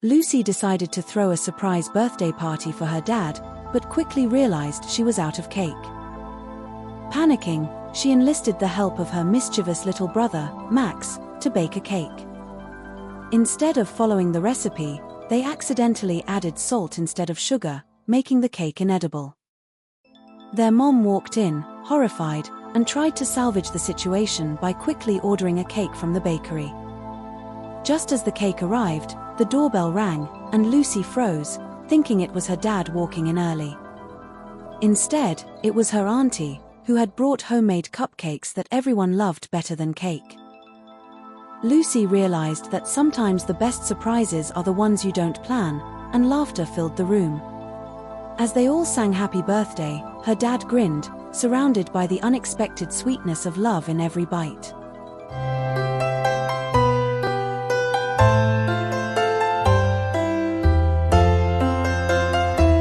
Lucy decided to throw a surprise birthday party for her dad, but quickly realized she was out of cake. Panicking, she enlisted the help of her mischievous little brother, Max, to bake a cake. Instead of following the recipe, they accidentally added salt instead of sugar, making the cake inedible. Their mom walked in, horrified, and tried to salvage the situation by quickly ordering a cake from the bakery. Just as the cake arrived, the doorbell rang, and Lucy froze, thinking it was her dad walking in early. Instead, it was her auntie, who had brought homemade cupcakes that everyone loved better than cake. Lucy realized that sometimes the best surprises are the ones you don't plan, and laughter filled the room. As they all sang happy birthday, her dad grinned, surrounded by the unexpected sweetness of love in every bite.